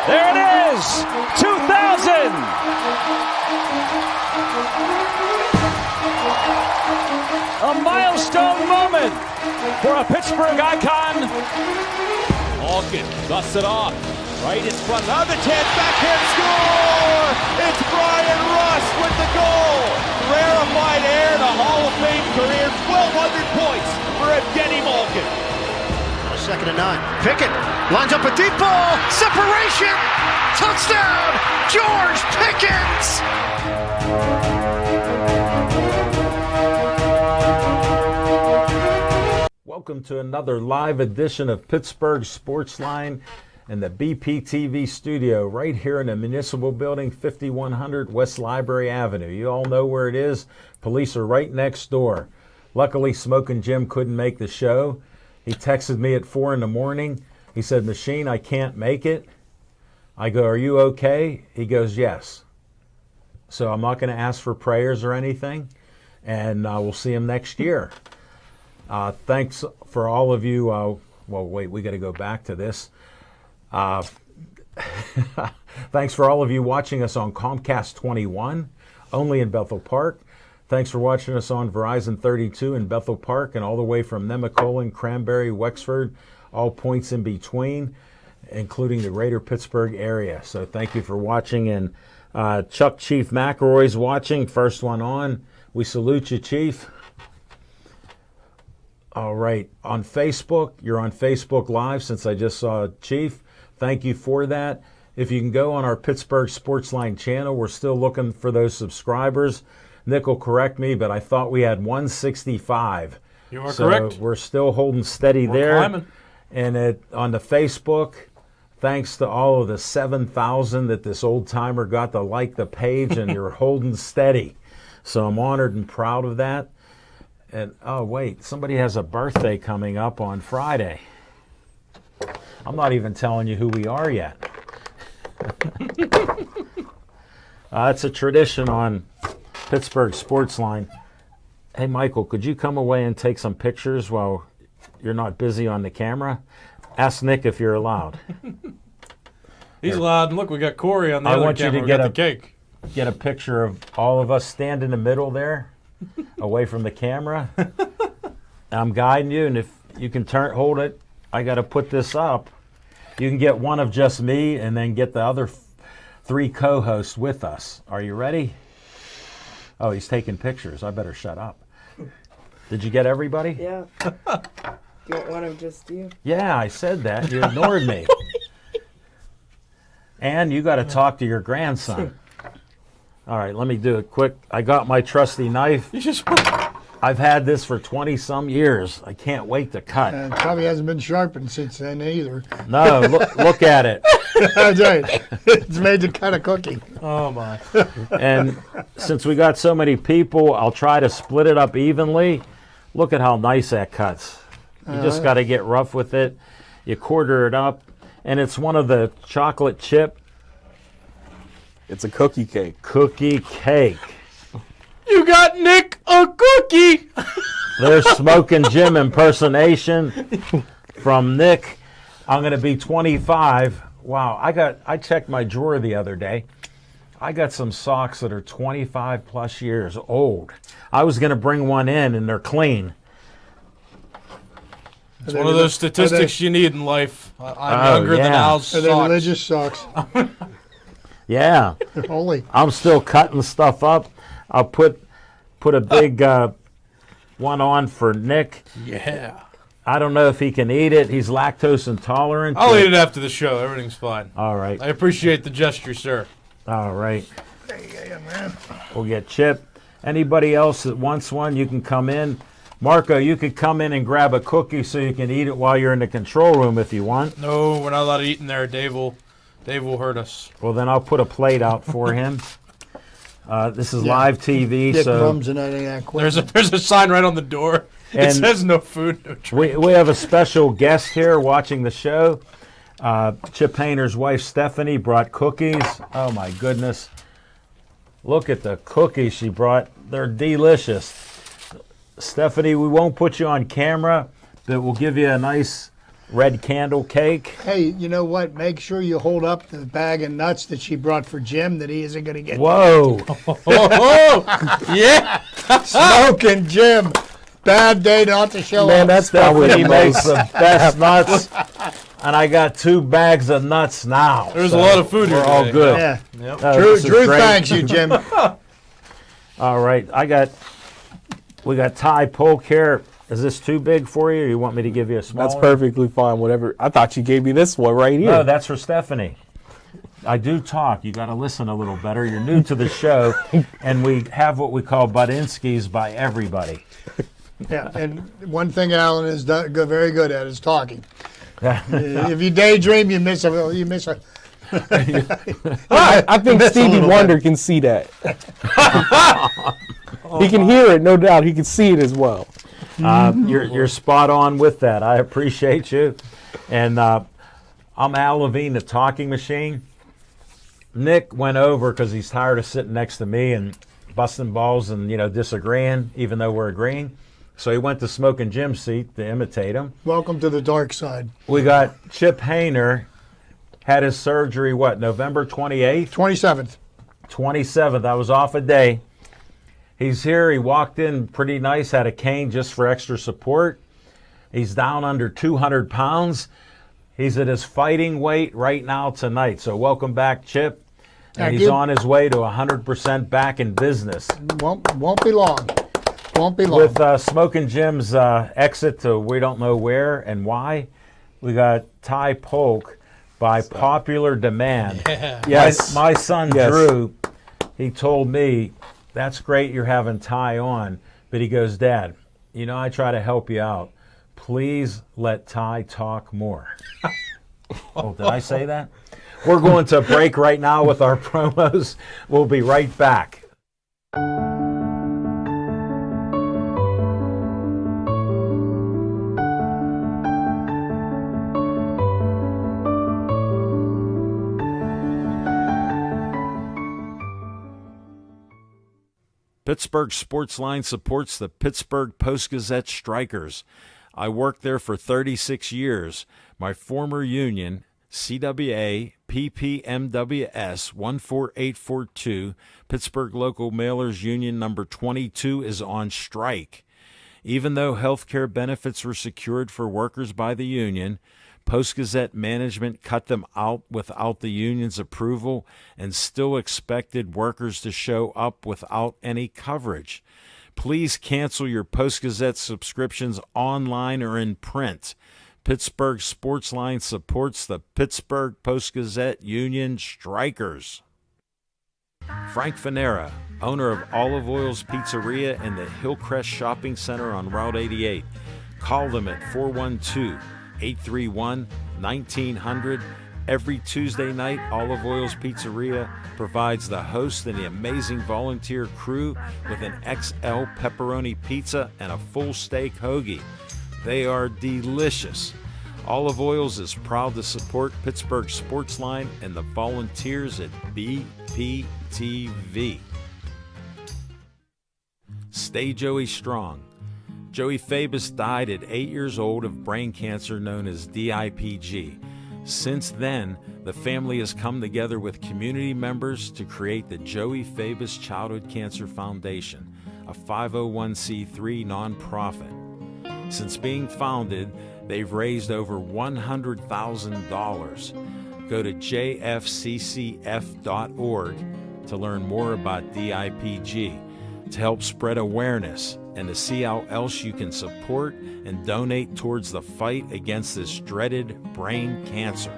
There it is, 2000. A milestone moment for a Pittsburgh icon. Malkin dusts it off, right in front. Another chance, backhand score! It's Brian Rust with the goal. Rarefied air to Hall of Fame career, 1,200 points for Evgeny Malkin. 2nd and 9. Pickett lines up a deep ball. Separation. Touchdown. George Pickens. Welcome to another live edition of Pittsburgh Sportsline in the BPTV studio right here in the Municipal Building, 5100 West Library Avenue. You all know where it is. Police are right next door. Luckily, Smokin' Jim couldn't make the show. He texted me at 4 in the morning. He said, "Machine, I can't make it." I go, "Are you okay?" He goes, "Yes." So I'm not going to ask for prayers or anything, and we'll see him next year. Thanks for all of you. Well, wait, we got to go back to this. Thanks for all of you watching us on Comcast 21, only in Bethel Park. Thanks for watching us on Verizon 32 in Bethel Park and all the way from Nemacolin, Cranberry, Wexford, all points in between, including the greater Pittsburgh area. So thank you for watching. And Chuck Chief McElroy's watching, first one on. We salute you, Chief. All right, on Facebook, you're on Facebook Live since I just saw Chief. Thank you for that. If you can go on our Pittsburgh Sportsline channel, we're still looking for those subscribers. Nick will correct me, but I thought we had 165. You are so correct. We're still holding steady there. Climbing. And on the Facebook, thanks to all of the 7,000 that this old timer got to like the page, and you're holding steady. So I'm honored and proud of that. And oh wait, somebody has a birthday coming up on Friday. I'm not even telling you who we are yet. It's a tradition on Pittsburgh Sportsline. Hey Michael, could you come away and take some pictures while you're not busy on the camera? Ask Nick if you're allowed. He's allowed. And look, we got Corey on the I other want you camera. to We get got a the cake. Get a picture of all of us stand in the middle there, away from the camera. I'm guiding you, and if you can hold it, I got to put this up. You can get one of just me, and then get the other 3 co-hosts with us. Are you ready? Oh, he's taking pictures. I better shut up. Did you get everybody? Yeah. Do you want one of just you? Yeah, I said that. You ignored me. And you got to talk to your grandson. All right, let me do it quick. I got my trusty knife. You just I've had this for 20-some years. I can't wait to cut. It probably hasn't been sharpened since then either. No, look at it. That's right. It's made to cut a cookie. Oh my. And since we got so many people, I'll try to split it up evenly. Look at how nice that cuts. You just got to get rough with it. You quarter it up, and it's one of the chocolate chip It's a cookie cake. cookie cake. You got Nick a cookie. There's Smokin' Jim impersonation from Nick. I'm going to be 25. Wow, I checked my drawer the other day. I got some socks that are 25 plus years old. I was going to bring one in, and they're clean. It's one of those statistics you need in life. I'm younger than yeah. Al's Are they socks. religious socks? Yeah, They're holy. I'm still cutting stuff up. I'll put a big one on for Nick. Yeah. I don't know if he can eat it. He's lactose intolerant. I'll eat it after the show. Everything's fine. All right. I appreciate the gesture, sir. All right. Yeah, man. We'll get Chip. Anybody else that wants one, you can come in. Marco, you could come in and grab a cookie so you can eat it while you're in the control room if you want. No, we're not allowed to eat in there. Dave will hurt us. Well, then I'll put a plate out for him. This is live TV, Get so crumbs and that ain't that quick. There's a sign right on the door. It And says no food, no drink. we have a special guest here watching the show. Chip Hayner's wife, Stephanie, brought cookies. Oh, my goodness. Look at the cookies she brought. They're delicious. Stephanie, we won't put you on camera, but we'll give you a nice red candle cake. Hey, you know what? Make sure you hold up the bag of nuts that she brought for Jim that he isn't going to get. Whoa. Yeah. Smoking Jim. Bad day not to show Man, up. that's probably Stephanie the makes most. the best nuts. And I got 2 bags of nuts now. There's a lot of food We're here all today. good. Yeah. Oh, Drew, this is Drew great. thanks you, Jim. All right, we got Ty Polk here. Is this too big for you, or you want me to give you a small That's one? perfectly fine. Whatever. I thought you gave me this one right here. No, that's for Stephanie. I do talk. You got to listen a little better. You're new to the show, and we have what we call Budinskis by everybody. Yeah, and one thing Alan is very good at is talking. If you daydream, you miss a. I think Stevie Wonder can see that. He can hear it, no doubt. He can see it as well. You're spot on with that. I appreciate you. And I'm Al Levine, the talking machine. Nick went over because he's tired of sitting next to me and busting balls and disagreeing, even though we're agreeing. So he went to Smoking Jim's seat to imitate him. Welcome to the dark side. We got Chip Hayner, had his surgery, November 28th? 27th. 27th. I was off a day. He's here. He walked in pretty nice, had a cane just for extra support. He's down under 200 pounds. He's at his fighting weight right now tonight. So welcome back, Chip. And Thank he's you. on his way to 100% back in business. Won't be long. Won't be long. With Smoking Jim's exit to we don't know where and why, we got Ty Polk by popular demand. Yes. My son Yes. Drew, he told me, that's great you're having Ty on, but he goes, Dad, I try to help you out. Please let Ty talk more. Oh, did I say that? We're going to break right now with our promos. We'll be right back. Pittsburgh Sportsline supports the Pittsburgh Post-Gazette Strikers. I worked there for 36 years. My former union, CWA PPMWS 14842, Pittsburgh Local Mailers Union number 22, is on strike. Even though health care benefits were secured for workers by the union, Post-Gazette management cut them out without the union's approval and still expected workers to show up without any coverage. Please cancel your Post-Gazette subscriptions online or in print. Pittsburgh Sportsline supports the Pittsburgh Post-Gazette Union Strikers. Frank Fanera, owner of Olive Oil's Pizzeria and the Hillcrest Shopping Center on Route 88. Call them at 412-831-1900. Every Tuesday night, Olive Oil's Pizzeria provides the host and the amazing volunteer crew with an XL pepperoni pizza and a full steak hoagie. They are delicious. Olive Oils is proud to support Pittsburgh Sportsline and the volunteers at BPTV. Stay Joey strong. Joey Fabus died at 8 years old of brain cancer known as DIPG. Since then, the family has come together with community members to create the Joey Fabus Childhood Cancer Foundation, a 501c3 nonprofit. Since being founded, they've raised over $100,000. Go to jfccf.org to learn more about DIPG, to help spread awareness, and to see how else you can support and donate towards the fight against this dreaded brain cancer.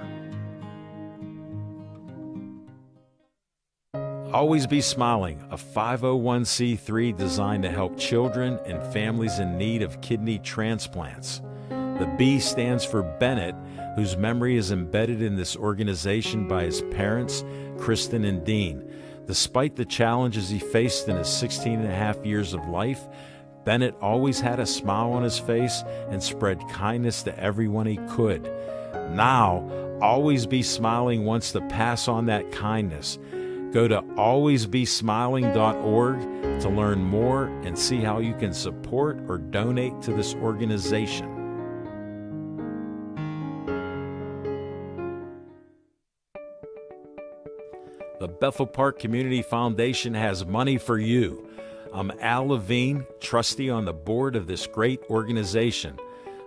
Always Be Smiling, a 501c3 designed to help children and families in need of kidney transplants. The B stands for Bennett, whose memory is embedded in this organization by his parents, Kristen and Dean. Despite the challenges he faced in his 16 and a half years of life, Bennett always had a smile on his face and spread kindness to everyone he could. Now, Always Be Smiling wants to pass on that kindness. Go to alwaysbesmiling.org to learn more and see how you can support or donate to this organization. The Bethel Park Community Foundation has money for you. I'm Al Levine, trustee on the board of this great organization.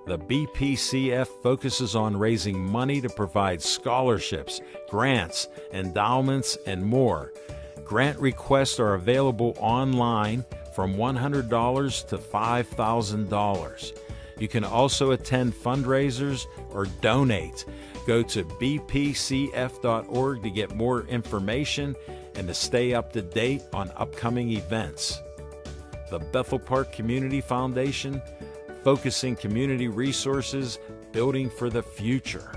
The BPCF focuses on raising money to provide scholarships, grants, endowments, and more. Grant requests are available online from $100 to $5,000. You can also attend fundraisers or donate. Go to bpcf.org to get more information and to stay up to date on upcoming events. The Bethel Park Community Foundation, focusing community resources, building for the future.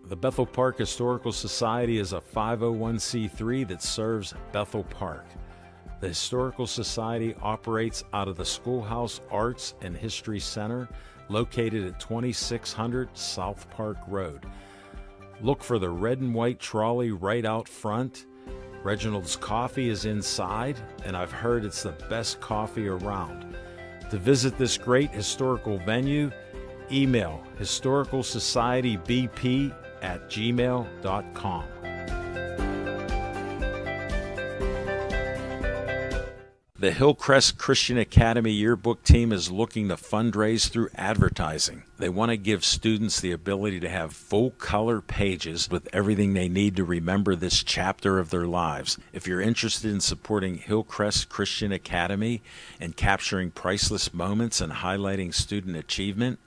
The Bethel Park Historical Society is a 501c3 that serves Bethel Park. The Historical Society operates out of the Schoolhouse Arts and History Center, located at 2600 South Park Road. Look for the red and white trolley right out front. Reginald's Coffee is inside, and I've heard it's the best coffee around. To visit this great historical venue, email historicalsocietybp@gmail.com. The Hillcrest Christian Academy yearbook team is looking to fundraise through advertising. They want to give students the ability to have full-color pages with everything they need to remember this chapter of their lives. If you're interested in supporting Hillcrest Christian Academy and capturing priceless moments and highlighting student achievement,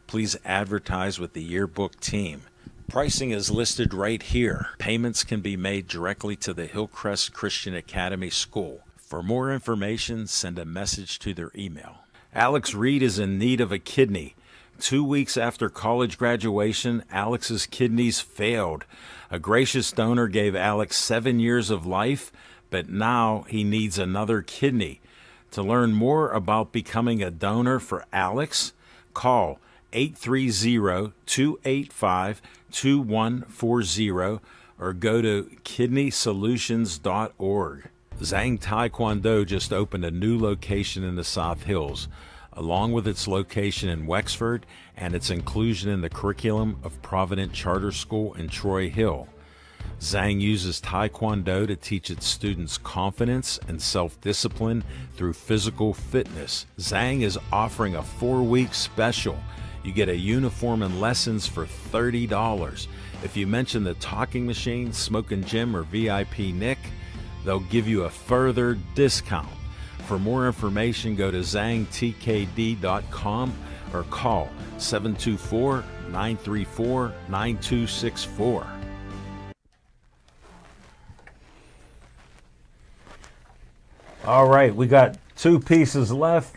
please advertise with the yearbook team. Pricing is listed right here. Payments can be made directly to the Hillcrest Christian Academy School. For more information, send a message to their email. Alex Reed is in need of a kidney. 2 weeks after college graduation, Alex's kidneys failed. A gracious donor gave Alex 7 years of life, but now he needs another kidney. To learn more about becoming a donor for Alex, call 830-285-2140 or go to kidneysolutions.org. Zhang Taekwondo just opened a new location in the South Hills, along with its location in Wexford and its inclusion in the curriculum of Provident Charter School in Troy Hill. Zhang uses Taekwondo to teach its students confidence and self-discipline through physical fitness. Zhang is offering a 4-week special. You get a uniform and lessons for $30. If you mention the Talking Machine, Smokin' Jim, or VIP Nick, they'll give you a further discount. For more information, go to zhangtkd.com or call 724-934-9264. All right, we got 2 pieces left,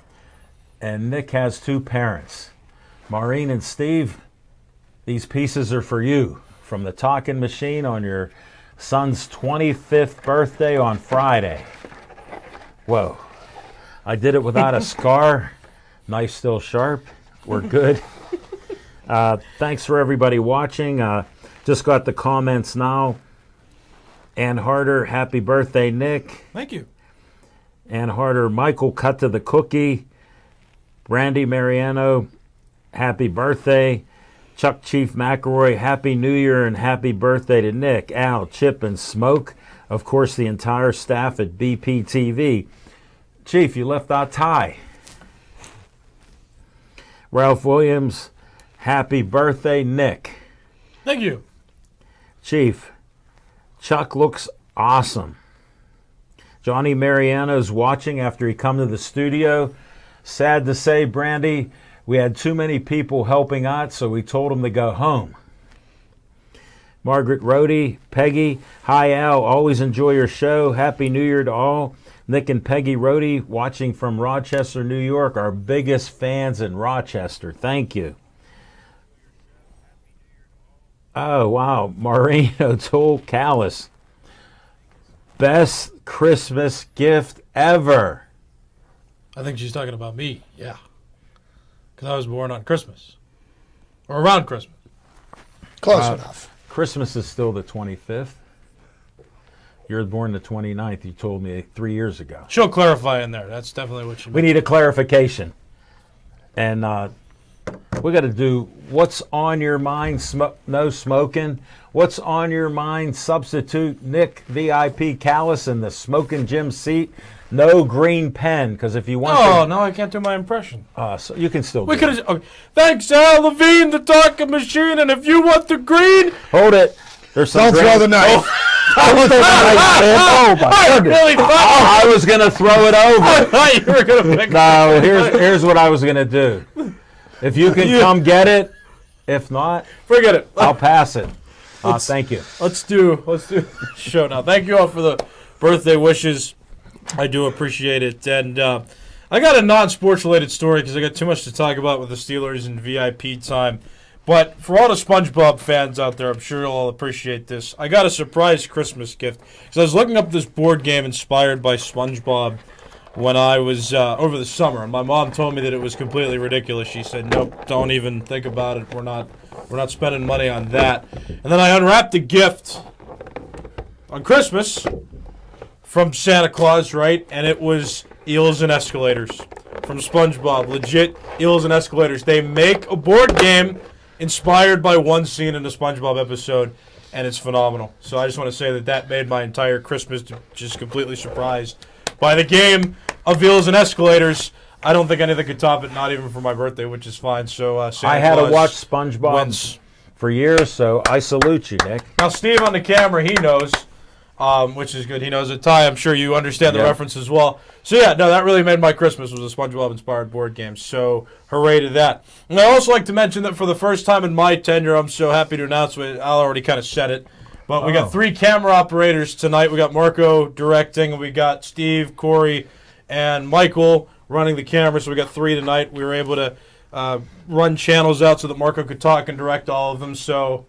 and Nick has 2 parents. Maureen and Steve, these pieces are for you from the Talking Machine on your son's 25th birthday on Friday. Whoa. I did it without a scar. Knife still sharp. We're good. Thanks for everybody watching. Just got the comments now. Ann Harder, happy birthday, Nick. Thank you. Ann Harder, Michael, cut to the cookie. Randy Mariano, happy birthday. Chuck Chief McElroy, happy New Year and happy birthday to Nick, Al, Chip, and Smoke. Of course, the entire staff at BPTV. Chief, you left out Ty. Ralph Williams, happy birthday, Nick. Thank you. Chief, Chuck looks awesome. Johnny Mariano's watching after he come to the studio. Sad to say, Brandy, we had too many people helping out, so we told him to go home. Margaret Rohde, Peggy, hi Al, always enjoy your show. Happy New Year to all. Nick and Peggy Rohde watching from Rochester, New York, our biggest fans in Rochester. Thank you. Oh, wow. Maureen O'Toole Callis. Best Christmas gift ever. I think she's talking about me, yeah. Because I was born on Christmas. Or around Christmas. Close enough. Christmas is still the 25th. You're born the 29th, you told me 3 years ago. She'll clarify in there. That's definitely what she meant. We need a clarification. And We got to do what's on your mind, no smoking. What's on your mind, substitute Nick VIP Callis in the smoking gym seat. No green pen, because if you want Oh, no, I can't do my impression. so you can still We do could it. have. Okay. Thanks, Al Levine, the talking machine. And if you want the green, Hold it. There's some Don't throw the green- knife. Oh my I goodness. really thought, I was going to throw it I over. thought you were going to pick. No, here's what I was going to do. If you can come get it, if not, Forget it. I'll pass it. Thank you. Let's do the show now. Thank you all for the birthday wishes. I do appreciate it. And I got a non-sports related story because I got too much to talk about with the Steelers and VIP time. But for all the SpongeBob fans out there, I'm sure you'll all appreciate this. I got a surprise Christmas gift because I was looking up this board game inspired by SpongeBob when I was over the summer, and my mom told me that it was completely ridiculous. She said, "Nope, don't even think about it. We're not spending money on that." And then I unwrapped a gift on Christmas from Santa Claus, right? And it was Eels and Escalators from SpongeBob. Legit Eels and Escalators. They make a board game inspired by one scene in the SpongeBob episode, and it's phenomenal. So I just want to say that made my entire Christmas just completely surprised by the game of Eels and Escalators. I don't think anything could top it, not even for my birthday, which is fine. So Santa I had to Claus watch SpongeBob wins. for years, so I salute you, Nick. Now, Steve on the camera, he knows, which is good. He knows it. Ty, I'm sure you understand the Yeah. reference as well. So, yeah, no, that really made my Christmas, was a SpongeBob-inspired board game. So, hooray to that. And I'd also like to mention that for the first time in my tenure, I'm so happy to announce, Al already kind of said it, but we got 3 camera operators tonight. We got Marco directing, and we got Steve, Corey, and Michael running the camera. So, we got 3 tonight. We were able to run channels out so that Marco could talk and direct all of them. So,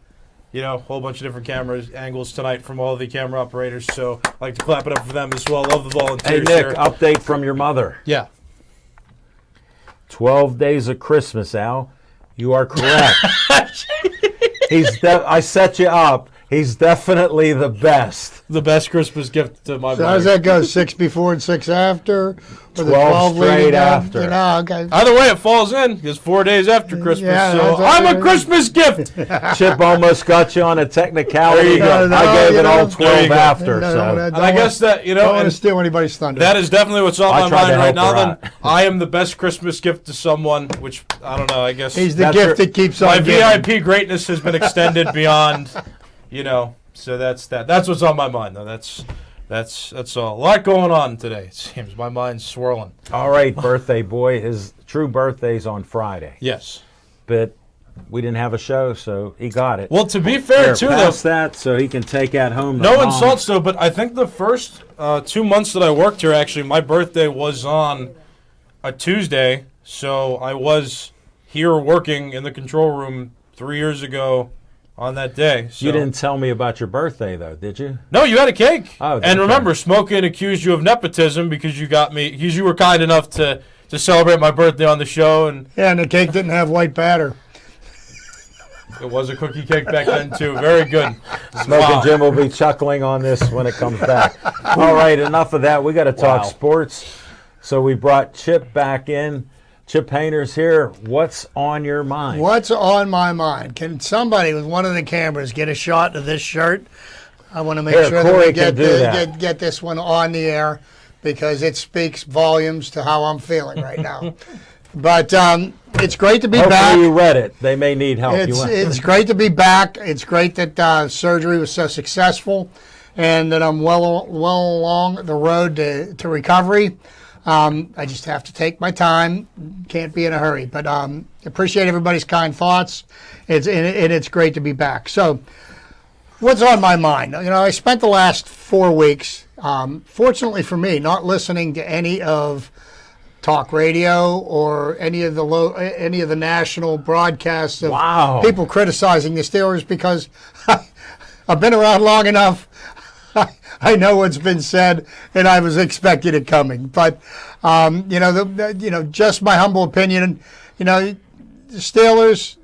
a whole bunch of different camera angles tonight from all the camera operators. So, I'd like to clap it up for them as well. Love the Hey, volunteers Nick, here. update from your mother. Yeah. 12 days of Christmas, Al. You are correct. I set you up. He's definitely the best. The best Christmas gift to my So how does mother. that go? 6 before and 6 after? Or the 12 leading straight up? after. Okay. Either way, it falls in. It's 4 days after Christmas. Yeah, so that's I'm a right. Christmas gift. Chip almost got you on a technicality. There you go. No, I gave you it all know. 12 There you go. after. No, so. no, And I guess that, don't want to and steal anybody's thunder. that is definitely what's on I my tried to mind right help now. her Then out. I am the best Christmas gift to someone, which, I don't know, I guess He's the That's gift your- that keeps my on giving. VIP greatness has been extended beyond, so that's that. That's what's on my mind, though. That's all. A lot going on today, it seems. My mind's swirling. All right, birthday boy. His true birthday's on Friday. Yes. But we didn't have a show, so he got it. Well, to be fair, Here, too, though, pass that so he can take that home. to no Mom. insults, though, but I think the first 2 months that I worked here, actually, my birthday was on a Tuesday, so I was here working in the control room 3 years ago on that day. So. You didn't tell me about your birthday, though, did you? No, you had a cake. Oh, and okay. remember, Smokin accused you of nepotism because you were kind enough to celebrate my birthday on the show, and Yeah, and the cake didn't have white batter. it was a cookie cake back then too. Very good. Smoking Wow. Jim will be chuckling on this when it comes back. All right, enough of that. We got to talk Wow. sports. So we brought Chip back in. Chip Hayner's here. What's on your mind? What's on my mind? Can somebody with one of the cameras get a shot of this shirt? I want to make Here, sure that Corey we can do that. get this one on the air because it speaks volumes to how I'm feeling right now. But it's great to be Hopefully back. you read it. They may need help. It's great to be back. It's great that surgery was so successful and that I'm well along the road to recovery. I just have to take my time. Can't be in a hurry. But appreciate everybody's kind thoughts. It's great to be back. So what's on my mind? I spent the last 4 weeks, fortunately for me, not listening to any of talk radio or any of the national broadcasts of Wow. people criticizing the Steelers because I've been around long enough. I know what's been said, and I was expecting it coming. But just my humble opinion. The Steelers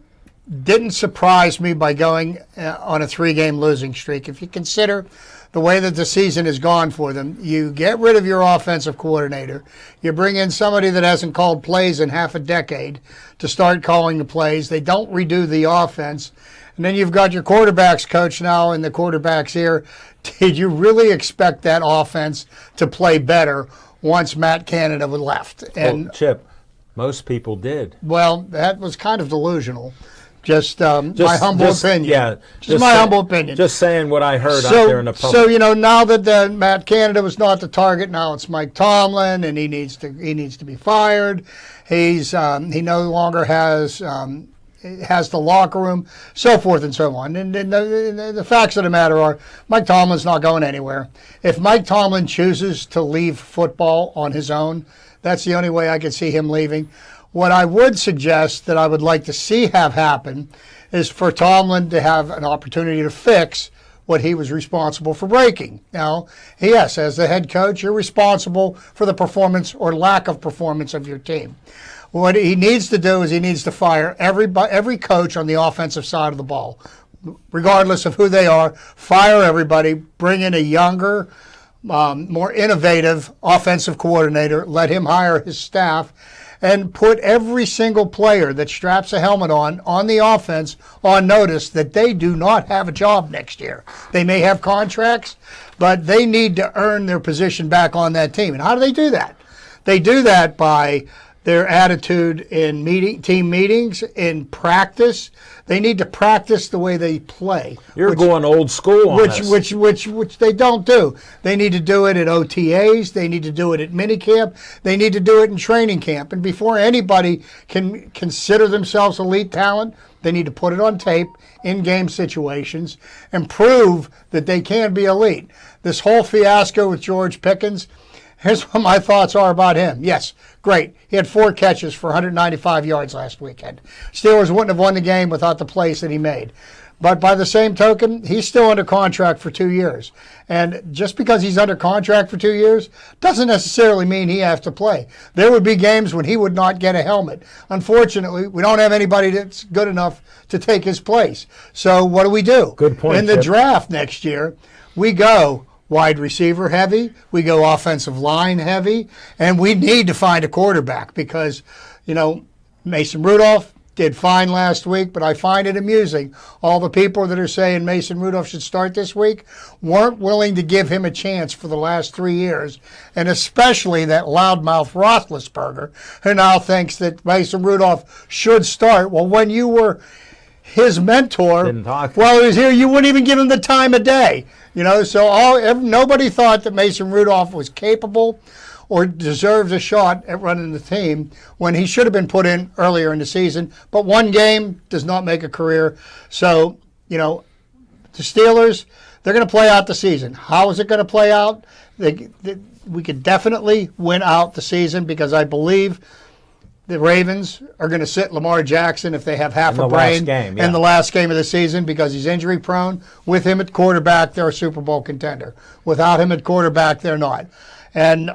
didn't surprise me by going on a 3-game losing streak. If you consider the way that the season has gone for them, you get rid of your offensive coordinator. You bring in somebody that hasn't called plays in half a decade to start calling the plays. They don't redo the offense. And then you've got your quarterbacks coach now and the quarterback's here. Did you really expect that offense to play better once Matt Canada was left? And Chip, most people did. well, that was kind of delusional. Just my humble opinion. Yeah, just my humble opinion. Just saying what I heard out there in the public. So now that Matt Canada was not the target, now it's Mike Tomlin, and he needs to be fired. He no longer has the locker room, so forth and so on. And the facts of the matter are, Mike Tomlin's not going anywhere. If Mike Tomlin chooses to leave football on his own, that's the only way I could see him leaving. What I would suggest that I would like to see have happen is for Tomlin to have an opportunity to fix what he was responsible for breaking. Now, yes, as the head coach, you're responsible for the performance or lack of performance of your team. What he needs to do is he needs to fire every coach on the offensive side of the ball, regardless of who they are. Fire everybody, bring in a younger, more innovative offensive coordinator, let him hire his staff, and put every single player that straps a helmet on the offense on notice that they do not have a job next year. They may have contracts, but they need to earn their position back on that team. And how do they do that? They do that by their attitude in team meetings, in practice. They need to practice the way they play. You're going old school on this. Which they don't do. They need to do it at OTAs. They need to do it at minicamp. They need to do it in training camp. And before anybody can consider themselves elite talent, they need to put it on tape in game situations and prove that they can be elite. This whole fiasco with George Pickens, here's what my thoughts are about him. Yes, great. He had 4 catches for 195 yards last weekend. Steelers wouldn't have won the game without the plays that he made. But by the same token, he's still under contract for 2 years. And just because he's under contract for 2 years doesn't necessarily mean he has to play. There would be games when he would not get a helmet. Unfortunately, we don't have anybody that's good enough to take his place. So what do? Good point, In the Chip. draft next year, we go wide receiver heavy, we go offensive line heavy, and we need to find a quarterback because, Mason Rudolph did fine last week, but I find it amusing. All the people that are saying Mason Rudolph should start this week weren't willing to give him a chance for the last 3 years, and especially that loudmouth Roethlisberger, who now thinks that Mason Rudolph should start. Well, when you were his mentor, while he was here, you wouldn't even give him the time of day. So nobody thought that Mason Rudolph was capable or deserves a shot at running the team when he should have been put in earlier in the season. But one game does not make a career. So, the Steelers, they're going to play out the season. How is it going to play out? We could definitely win out the season because I believe the Ravens are going to sit Lamar Jackson if they have half a brain in the last game of the season because he's injury prone. With him at quarterback, they're a Super Bowl contender. Without him at quarterback, they're not. And,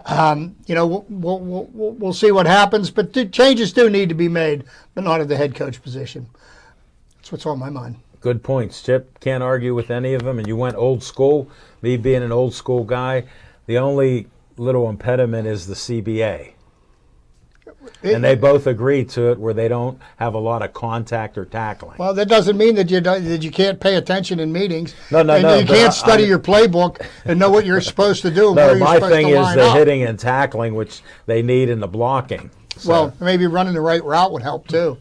we'll see what happens. But changes do need to be made, but not at the head coach position. That's what's on my mind. Good points, Chip. Can't argue with any of them. And you went old school. Me being an old school guy, the only little impediment is the CBA. And they both agree to it where they don't have a lot of contact or tackling. Well, that doesn't mean that you can't pay attention in meetings. No. You can't study your playbook and know what you're supposed to do. No, my thing is the hitting and tackling, which they need in the blocking. So. Well, maybe running the right route would help too.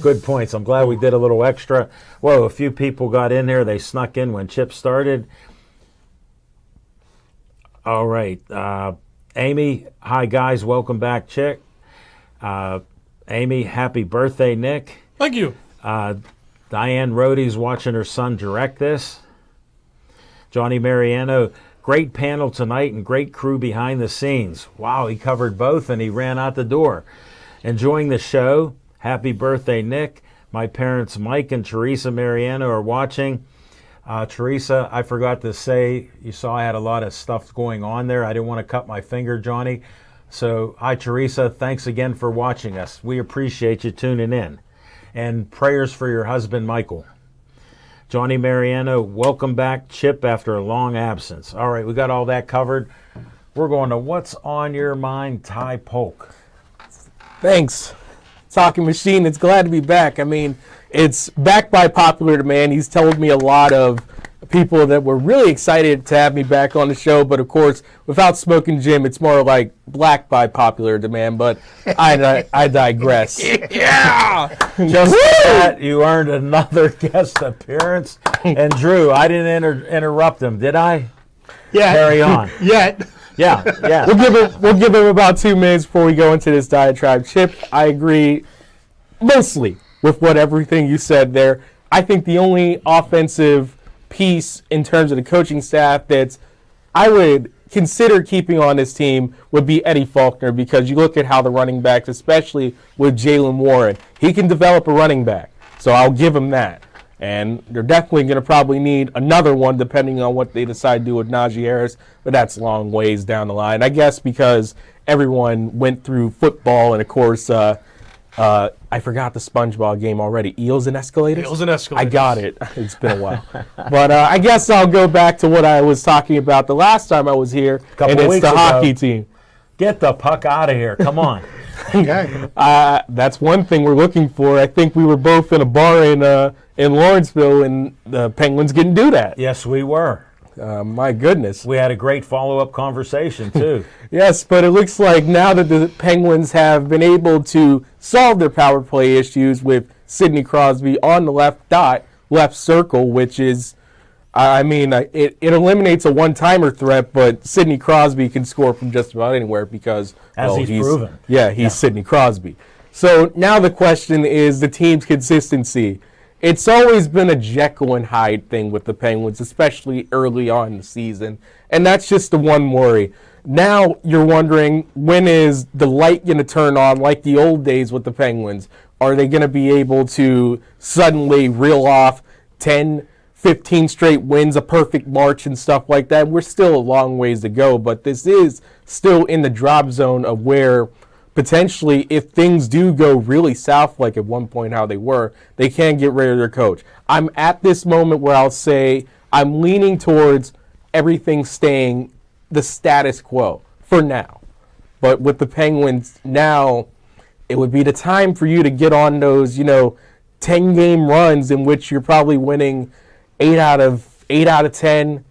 Good points. I'm glad we did a little extra. Whoa, a few people got in there. They snuck in when Chip started. All right. Amy, hi guys, welcome back, Chick. Amy, happy birthday, Nick. Thank you. Diane Rohde's watching her son direct this. Johnny Mariano, great panel tonight and great crew behind the scenes. Wow, he covered both and he ran out the door. Enjoying the show. Happy birthday, Nick. My parents, Mike and Teresa Mariano, are watching. Teresa, I forgot to say, you saw I had a lot of stuff going on there. I didn't want to cut my finger, Johnny. So, hi, Teresa. Thanks again for watching us. We appreciate you tuning in. And prayers for your husband, Michael. Johnny Mariano, welcome back. Chip, after a long absence. All right, we got all that covered. We're going to What's on Your Mind, Ty Polk. Thanks, Talking Machine. It's glad to be back. I mean, it's back by popular demand. He's told me a lot of people that were really excited to have me back on the show, but of course, without Smoking Jim, it's more like black by popular demand, but I digress. Yeah! Just that, you earned another guest appearance. And Drew, I didn't interrupt him, did I? Yeah. Carry on. Yet. Yeah. We'll give him about 2 minutes before we go into this diatribe. Chip, I agree mostly with everything you said there. I think the only offensive piece in terms of the coaching staff that I would consider keeping on this team would be Eddie Faulkner, because you look at how the running backs, especially with Jaylen Warren, he can develop a running back. So I'll give him that. And they're definitely going to probably need another one depending on what they decide to do with Najee Harris, but that's long ways down the line. I guess because everyone went through football, and of course, I forgot the SpongeBob game already. Eels and Escalators? Eels and Escalators. I got it. It's been a while. But I guess I'll go back to what I was talking about the last time I was here, and it's the hockey team. Get the puck out of here. Come on. Okay. That's one thing we're looking for. I think we were both in a bar in Lawrenceville, and the Penguins didn't do that. Yes, we were. My goodness. We had a great follow-up conversation, too. Yes, but it looks like now that the Penguins have been able to solve their power play issues with Sidney Crosby on the left circle, which is, it eliminates a one-timer threat, but Sidney Crosby can score from just about anywhere because he's proven. Yeah, he's Sidney Crosby. So now the question is the team's consistency. It's always been a Jekyll and Hyde thing with the Penguins, especially early on in the season, and that's just the one worry. Now you're wondering, when is the light going to turn on like the old days with the Penguins? Are they going to be able to suddenly reel off 10, 15 straight wins, a perfect March and stuff like that? We're still a long ways to go, but this is still in the drop zone of where potentially, if things do go really south, like at one point how they were, they can get rid of their coach. I'm at this moment where I'll say I'm leaning towards everything staying the status quo for now. But with the Penguins now, it would be the time for you to get on those, 10-game runs in which you're probably winning 8 out of 10.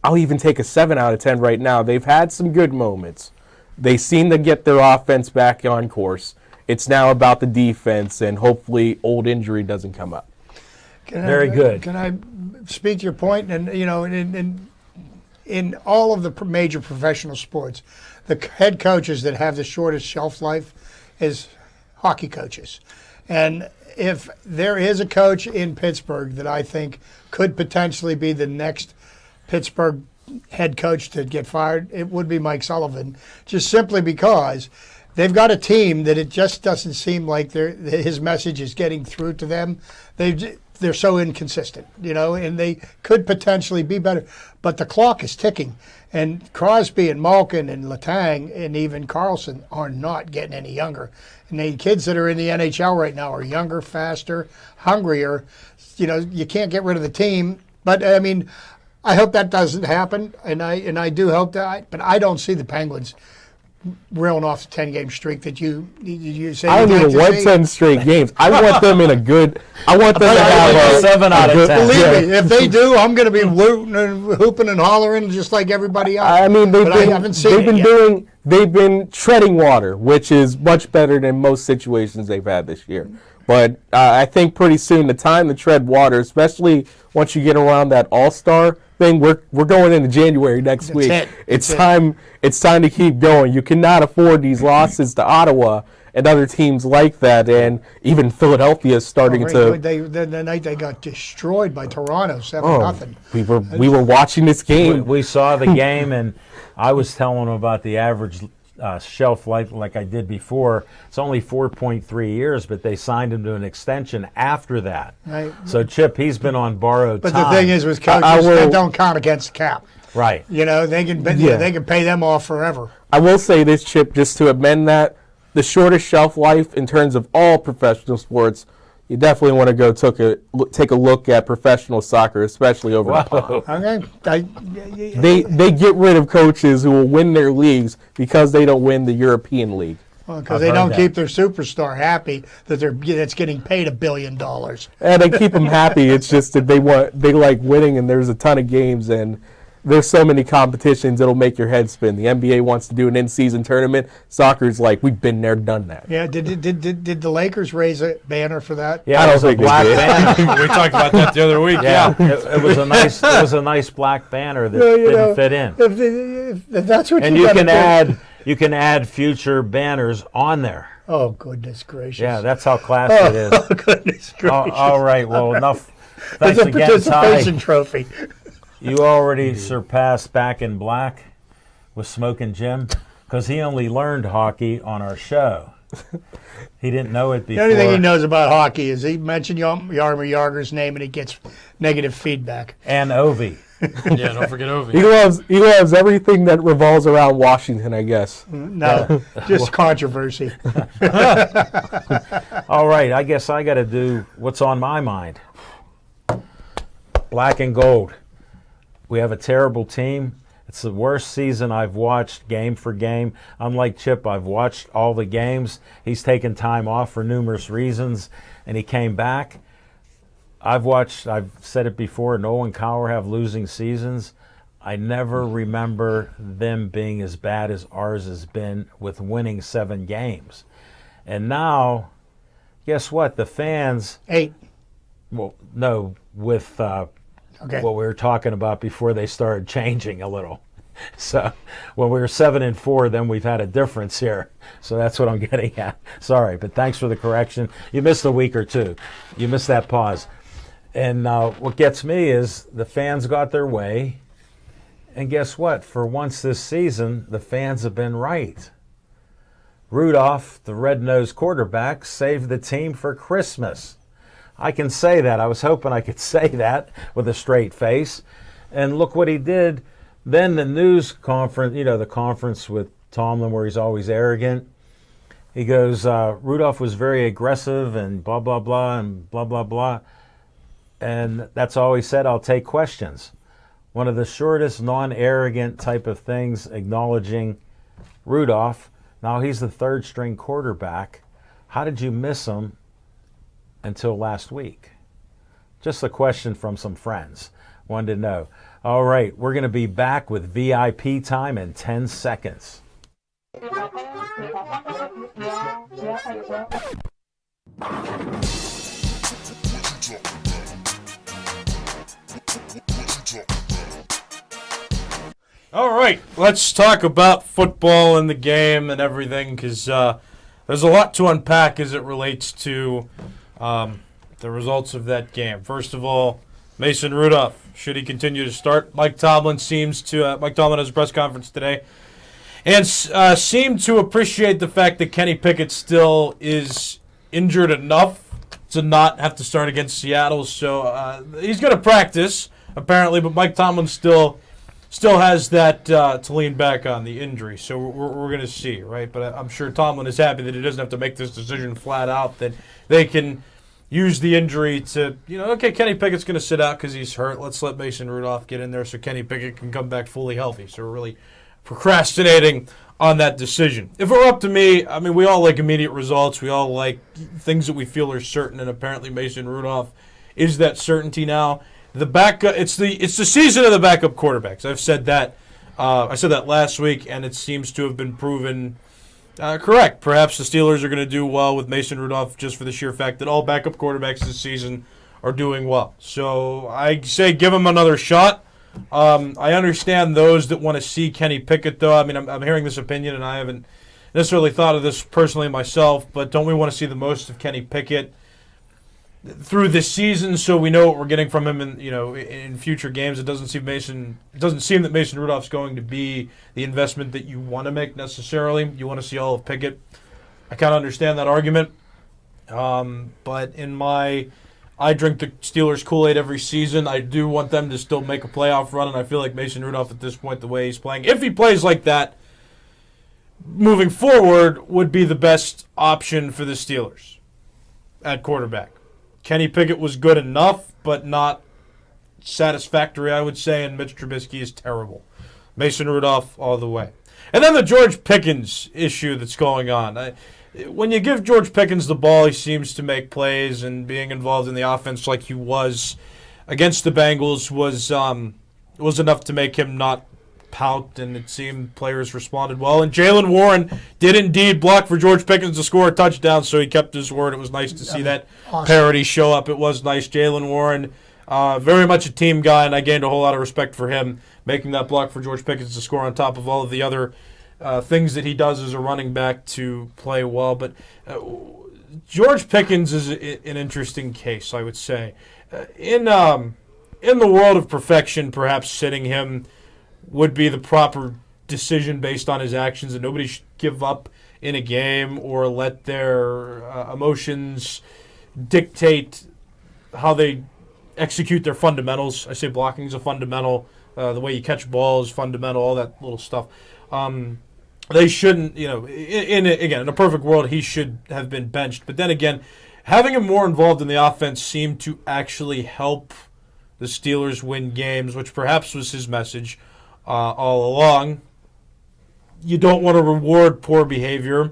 I'll even take a 7 out of 10 right now. They've had some good moments. They seem to get their offense back on course. It's now about the defense, and hopefully old injury doesn't come up. Very good. Can I speak to your point? And, in all of the major professional sports, the head coaches that have the shortest shelf life is hockey coaches. And if there is a coach in Pittsburgh that I think could potentially be the next Pittsburgh head coach to get fired, it would be Mike Sullivan, just simply because they've got a team that it just doesn't seem like his message is getting through to them. They're so inconsistent, and they could potentially be better. But the clock is ticking, and Crosby and Malkin and Letang and even Carlson are not getting any younger. And the kids that are in the NHL right now are younger, faster, hungrier. You can't get rid of the team. But, I hope that doesn't happen, and I do hope that. But I don't see the Penguins reeling off the 10-game streak that you say. I don't even want 10 straight games. I want them in a good. I want them to have a 7 out of 10. Believe me, if they do, I'm going to be hooping and hollering just like everybody else. I mean, they've been treading water, which is much better than most situations they've had this year. But I think pretty soon the time to tread water, especially once you get around that All-Star thing, we're going into January next week. It's time to keep going. You cannot afford these losses to Ottawa and other teams like that, and even Philadelphia is starting to. The night they got destroyed by Toronto, 7-0. We were watching this game. We saw the game, and I was telling them about the average shelf life like I did before. It's only 4.3 years, but they signed him to an extension after that. Right. So Chip, he's been on borrowed time. But the thing is, with coaches, that don't count against the cap. Right. They can pay them off forever. I will say this, Chip, just to amend that, the shortest shelf life in terms of all professional sports, you definitely want to go take a look at professional soccer, especially over the pond. Okay. They get rid of coaches who will win their leagues because they don't win the European League. Because they don't keep their superstar happy that's getting paid $1 billion. And they keep them happy. It's just that they like winning, and there's a ton of games, and there's so many competitions it'll make your head spin. The NBA wants to do an in-season tournament. Soccer's like, we've been there, done that. Yeah. Did the Lakers raise a banner for that? Yeah, I it don't was a think they black did. banner. We talked about that the other week. Yeah, it was a nice black banner that didn't fit in. If that's what And you you gotta can do. you can add future banners on there. Oh, goodness gracious. Yeah, that's how classy it is. Oh, goodness gracious. All right, well, enough. It's Thanks a again, participation Ty. trophy. You already surpassed Back in Black with Smoking Jim because he only learned hockey on our show. He didn't know it The before. only thing he knows about hockey is he mentioned Yarmer Yager's name and he gets negative feedback. And Ovi. Yeah, don't forget Ovi. He loves everything that revolves around Washington, I guess. No, just controversy. All right, I guess I got to do what's on my mind. Black and gold. We have a terrible team. It's the worst season I've watched game for game. Unlike Chip, I've watched all the games. He's taken time off for numerous reasons, and he came back. I've said it before, Noah and Cowher have losing seasons. I never remember them being as bad as ours has been with winning 7 games. And now, guess what? The fans, 8. well, no, with Okay. what we were talking about before they started changing a little. So when we were 7-4, then we've had a difference here. So that's what I'm getting at. Sorry, but thanks for the correction. You missed a week or two. You missed that pause. And what gets me is the fans got their way. And guess what? For once this season, the fans have been right. Rudolph, the red-nosed quarterback, saved the team for Christmas. I can say that. I was hoping I could say that with a straight face. And look what he did. Then the news conference, the conference with Tomlin where he's always arrogant. He goes, Rudolph was very aggressive and blah, blah, blah, and blah, blah, blah. And that's all he said, I'll take questions. One of the shortest, non-arrogant type of things, acknowledging Rudolph. Now he's the 3rd string quarterback. How did you miss him until last week? Just a question from some friends. Wanted to know. All right, we're going to be back with VIP time in 10 seconds. All right, let's talk about football and the game and everything, because there's a lot to unpack as it relates to the results of that game. First of all, Mason Rudolph, should he continue to start? Mike Tomlin has a press conference today and seemed to appreciate the fact that Kenny Pickett still is injured enough to not have to start against Seattle. So he's going to practice, apparently, but Mike Tomlin still has that to lean back on, the injury. So we're going to see, right? But I'm sure Tomlin is happy that he doesn't have to make this decision flat out, that they can use the injury to, okay, Kenny Pickett's going to sit out because he's hurt. Let's let Mason Rudolph get in there so Kenny Pickett can come back fully healthy. So we're really procrastinating on that decision. If it were up to me, we all like immediate results. We all like things that we feel are certain, and apparently Mason Rudolph is that certainty now. The backup, it's the season of the backup quarterbacks. I've said that. I said that last week, and it seems to have been proven correct. Perhaps the Steelers are going to do well with Mason Rudolph just for the sheer fact that all backup quarterbacks this season are doing well. So I say give him another shot. I understand those that want to see Kenny Pickett, though. I'm hearing this opinion, and I haven't necessarily thought of this personally myself, but don't we want to see the most of Kenny Pickett through this season, so we know what we're getting from him in future games? It doesn't seem that Mason Rudolph's going to be the investment that you want to make necessarily. You want to see all of Pickett. I kind of understand that argument, but I drink the Steelers Kool-Aid every season. I do want them to still make a playoff run, and I feel like Mason Rudolph at this point, the way he's playing, if he plays like that moving forward, would be the best option for the Steelers at quarterback. Kenny Pickett was good enough, but not satisfactory, I would say, and Mitch Trubisky is terrible. Mason Rudolph all the way. And then the George Pickens issue that's going on. When you give George Pickens the ball, he seems to make plays, and being involved in the offense like he was against the Bengals was enough to make him not pout, and it seemed players responded well. And Jaylen Warren did indeed block for George Pickens to score a touchdown, so he kept his word. It was nice to see that parody show up. It was nice. Jaylen Warren, very much a team guy, and I gained a whole lot of respect for him, making that block for George Pickens to score on top of all of the other things that he does as a running back to play well. But George Pickens is an interesting case, I would say. In the world of perfection, perhaps sitting him would be the proper decision based on his actions, and nobody should give up in a game or let their emotions dictate how they execute their fundamentals. I say blocking is a fundamental. The way you catch balls is fundamental, all that little stuff. They shouldn't, in a perfect world, he should have been benched. But then again, having him more involved in the offense seemed to actually help the Steelers win games, which perhaps was his message all along. You don't want to reward poor behavior.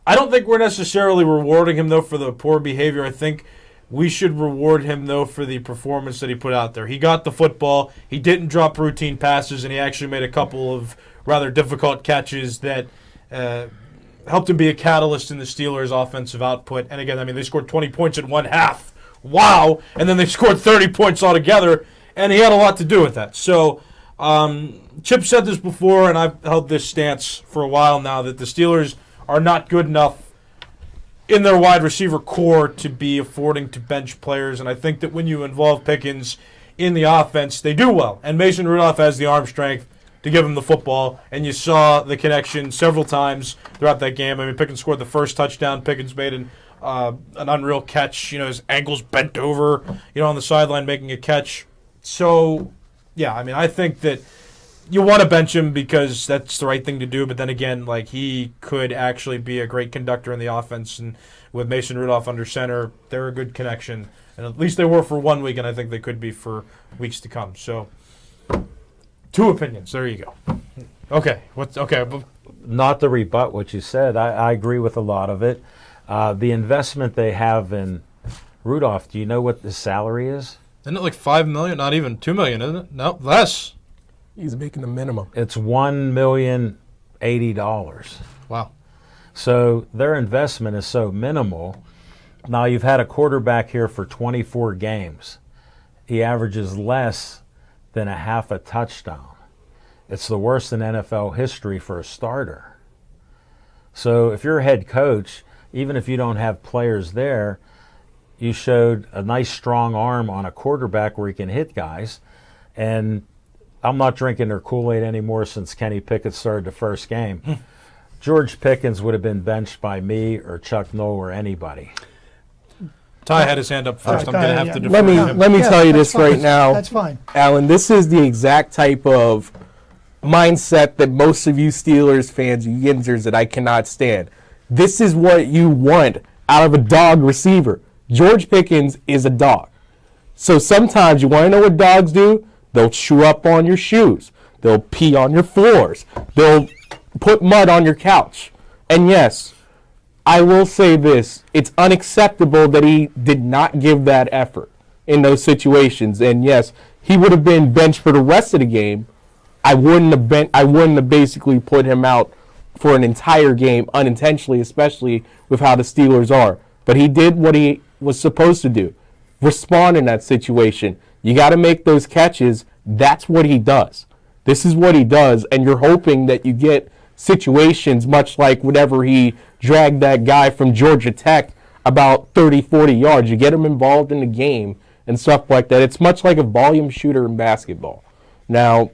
I don't think we're necessarily rewarding him, though, for the poor behavior. I think we should reward him, though, for the performance that he put out there. He got the football. He didn't drop routine passes, and he actually made a couple of rather difficult catches that helped him be a catalyst in the Steelers' offensive output. And again, they scored 20 points in one half. Wow! And then they scored 30 points altogether, and he had a lot to do with that. So Chip said this before, and I've held this stance for a while now, that the Steelers are not good enough in their wide receiver core to be affording to bench players. And I think that when you involve Pickens in the offense, they do well. And Mason Rudolph has the arm strength to give him the football, and you saw the connection several times throughout that game. Pickens scored the first touchdown. Pickens made an unreal catch. His ankles bent over, on the sideline making a catch. So, yeah, I think that you want to bench him because that's the right thing to do. But then again, he could actually be a great conductor in the offense, and with Mason Rudolph under center, they're a good connection. And at least they were for 1 week, and I think they could be for weeks to come. So, two opinions. There you go. Okay. Not to rebut what you said, I agree with a lot of it. The investment they have in Rudolph, do you know what the salary is? Isn't it like $5 million? Not even $2 million, isn't it? No, less. He's making the minimum. It's $1,080,000. Wow. So their investment is so minimal. Now, you've had a quarterback here for 24 games. He averages less than a half a touchdown. It's the worst in NFL history for a starter. So if you're a head coach, even if you don't have players there, you showed a nice strong arm on a quarterback where he can hit guys. And I'm not drinking their Kool-Aid anymore since Kenny Pickett started the first game. George Pickens would have been benched by me or Chuck Noll or anybody. Ty had his hand up first. I'm going to have to defer. Let me tell you this right now. That's fine. Alan, this is the exact type of mindset that most of you Steelers fans, you Yinzers, that I cannot stand. This is what you want out of a dog receiver. George Pickens is a dog. So sometimes you want to know what dogs do? They'll chew up on your shoes. They'll pee on your floors. They'll put mud on your couch. And yes, I will say this. It's unacceptable that he did not give that effort in those situations. And yes, he would have been benched for the rest of the game. I wouldn't have basically put him out for an entire game unintentionally, especially with how the Steelers are. But he did what he was supposed to do. Respond in that situation. You got to make those catches. That's what he does. This is what he does, and you're hoping that you get situations much like whenever he dragged that guy from Georgia Tech about 30, 40 yards. You get him involved in the game and stuff like that. It's much like a volume shooter in basketball. Now,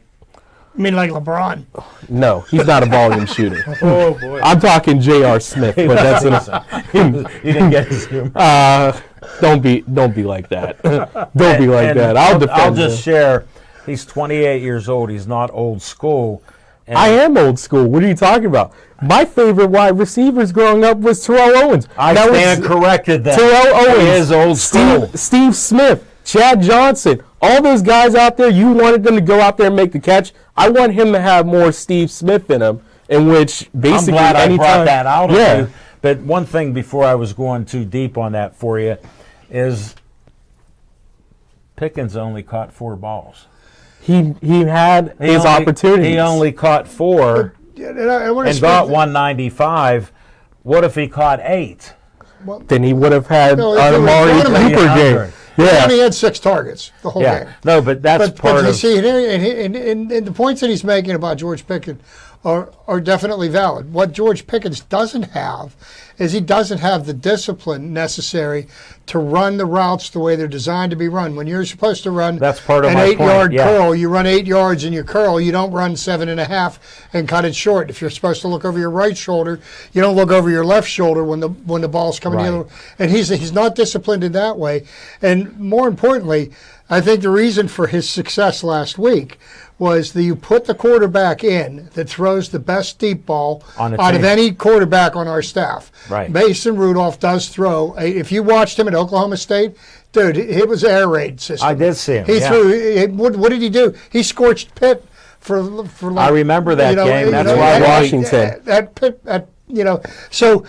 You mean like LeBron? no, he's not a volume shooter. Oh, boy. I'm talking J.R. Smith, but that's You didn't get his humor. don't be like that. Don't be like that. I'll defend I'll just him. share. He's 28 years old. He's not old school. I am old school. What are you talking about? My favorite wide receivers growing up was Terrell Owens. I That was stand corrected that. Terrell Owens. He is old school. Steve Smith, Chad Johnson, all those guys out there, you wanted them to go out there and make the catch. I want him to have more Steve Smith in him, in which basically I'm glad I anytime, brought that out yeah. of you. But one thing before I was going too deep on that for you is Pickens only caught 4 balls. He had his opportunities. He only caught 4 and got 195. What if he caught 8? Then he would have had No, an it was Amari one of them. Cooper game. He Yeah. only had 6 targets the whole game. No, but that's part But you of. see, and the points that he's making about George Pickens are definitely valid. What George Pickens doesn't have is he doesn't have the discipline necessary to run the routes the way they're designed to be run. When you're supposed to run That's part of an my 8-yard point, yeah. curl, you run 8 yards in your curl. You don't run 7.5 and cut it short. If you're supposed to look over your right shoulder, you don't look over your left shoulder when the ball's coming the Right. other way. And he's not disciplined in that way. And more importantly, I think the reason for his success last week was that you put the quarterback in that throws the best deep ball On the out of team. any quarterback on our staff. Right. Mason Rudolph does throw. If you watched him at Oklahoma State, dude, it was air raid system. I did see him, He yeah. threw. What did he do? He scorched Pitt for like, I remember that game. That's why that- Washington. That Pitt, so